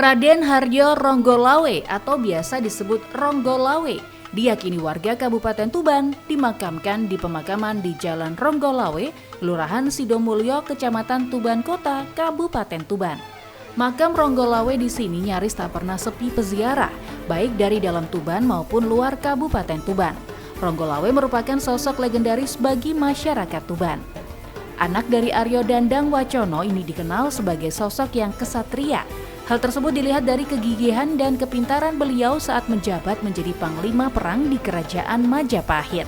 Raden Haryo Ronggolawe atau biasa disebut Ronggolawe diyakini warga Kabupaten Tuban dimakamkan di pemakaman di Jalan Ronggolawe, Kelurahan Sidomulyo, Kecamatan Tuban Kota, Kabupaten Tuban. Makam Ronggolawe di sini nyaris tak pernah sepi peziarah, baik dari dalam Tuban maupun luar Kabupaten Tuban. Ronggolawe merupakan sosok legendaris bagi masyarakat Tuban. Anak dari Aryo Dandang Wacono ini dikenal sebagai sosok yang kesatria. Hal tersebut dilihat dari kegigihan dan kepintaran beliau saat menjabat menjadi panglima perang di Kerajaan Majapahit.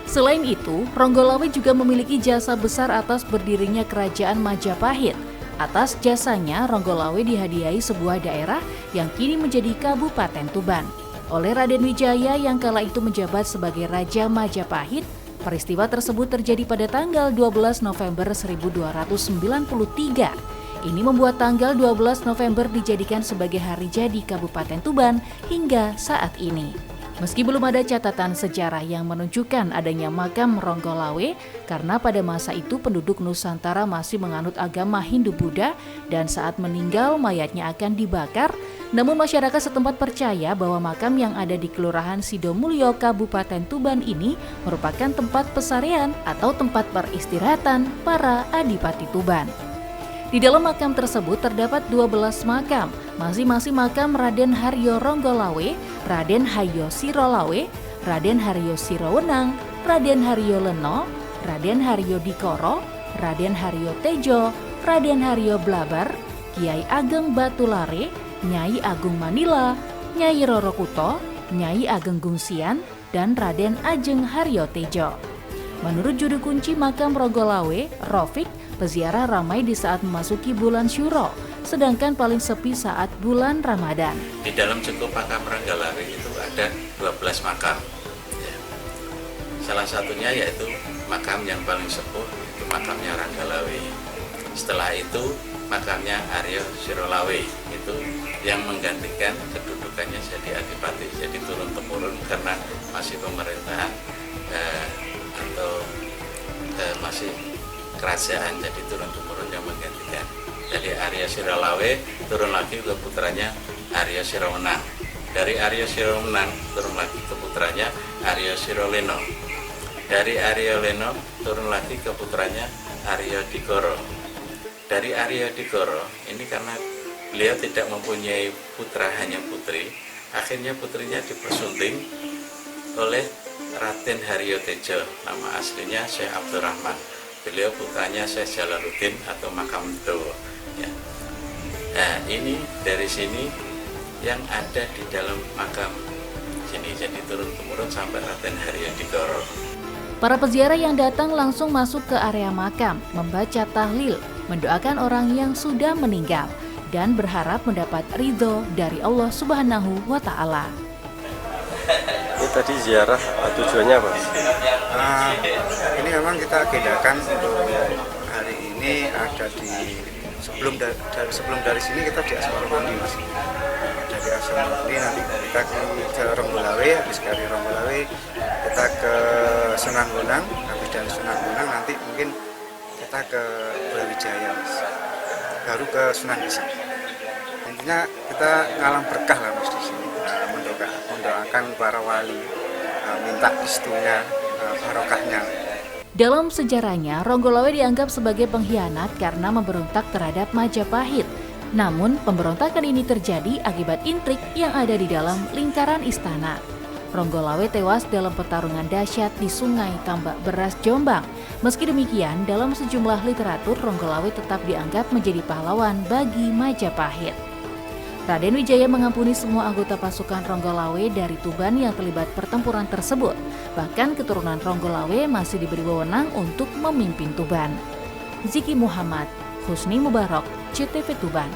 Selain itu, Ronggolawe juga memiliki jasa besar atas berdirinya Kerajaan Majapahit. Atas jasanya, Ronggolawe dihadiahi sebuah daerah yang kini menjadi Kabupaten Tuban oleh Raden Wijaya yang kala itu menjabat sebagai Raja Majapahit. Peristiwa tersebut terjadi pada tanggal 12 November 1293. Ini membuat tanggal 12 November dijadikan sebagai hari jadi Kabupaten Tuban hingga saat ini. Meski belum ada catatan sejarah yang menunjukkan adanya makam Ronggolawe, karena pada masa itu penduduk Nusantara masih menganut agama Hindu-Buddha dan saat meninggal mayatnya akan dibakar, namun masyarakat setempat percaya bahwa makam yang ada di Kelurahan Sidomulyo, Kabupaten Tuban ini merupakan tempat pesarean atau tempat peristirahatan para adipati Tuban. Di dalam makam tersebut terdapat 12 makam, masing-masing makam Raden Haryo Ronggolawe, Raden Haryo Sirolawe, Raden Haryo Sirowenang, Raden Haryo Leno, Raden Haryo Dikoro, Raden Haryo Tejo, Raden Haryo Blabar, Kiai Ageng Batulare, Nyai Agung Manila, Nyai Roro Kuto, Nyai Ageng Gungsian, dan Raden Ajeng Haryo Tejo. Menurut juru kunci makam Ronggolawe, Rofik, peziarah ramai di saat memasuki bulan Syuro, sedangkan paling sepi saat bulan Ramadan. Di dalam cengkup makam Ronggolawe itu ada 12 makam. Ya. Salah satunya yaitu makam yang paling sepuh, itu makamnya Ronggolawe. Setelah itu makamnya Aryo Sirolawe, itu yang menggantikan kedudukannya jadi adipati, jadi turun-temurun karena masih pemerintahan atau masih kerajaan, jadi turun-temurun yang menggantikan. Dari Aryo Sirolawe turun lagi ke putranya Aryo Sirowenang. Dari Aryo Sirowenang turun lagi ke putranya Aryo Siroleno. Dari Aryo Leno turun lagi ke putranya Aryo Dikoro. Dari Aryo Dikoro ini karena beliau tidak mempunyai putra, hanya putri, akhirnya putrinya dipersunting oleh Raden Haryo Tejo, nama aslinya Syekh Abdurrahman. Beliau putranya Syekh Jalaluddin atau Makamdo. Ya. Nah, ini dari sini yang ada di dalam makam sini, jadi turun-temurun sampai Raden Haryo Dikoro. Para peziarah yang datang langsung masuk ke area makam, membaca tahlil, mendoakan orang yang sudah meninggal, dan berharap mendapat ridho dari Allah Subhanahu wa Ta'ala. Ini tadi ziarah tujuannya apa? Ini memang kita agendakan untuk hari ini ada di sebelum dari sini kita di Asmara Mandi, Mas. Dari Asmara Mandi nanti kita ke Ronggolawe, habis dari Ronggolawe kita ke Sunan Bonang, habis dari Sunan Bonang nanti mungkin kita ke Brawijaya, Mas. Baru ke Sunan Geseng. Intinya kita ngalang berkah lah, Mas, di sini. Mendoakan para wali, minta restunya, barokahnya. Dalam sejarahnya, Ronggolawe dianggap sebagai pengkhianat karena memberontak terhadap Majapahit. Namun, pemberontakan ini terjadi akibat intrik yang ada di dalam lingkaran istana. Ronggolawe tewas dalam pertarungan dahsyat di Sungai Tambak Beras, Jombang. Meski demikian, dalam sejumlah literatur, Ronggolawe tetap dianggap menjadi pahlawan bagi Majapahit. Raden Wijaya mengampuni semua anggota pasukan Ronggolawe dari Tuban yang terlibat pertempuran tersebut. Bahkan keturunan Ronggolawe masih diberi wewenang untuk memimpin Tuban. Ziki Muhammad, Husni Mubarak, CTV Tuban.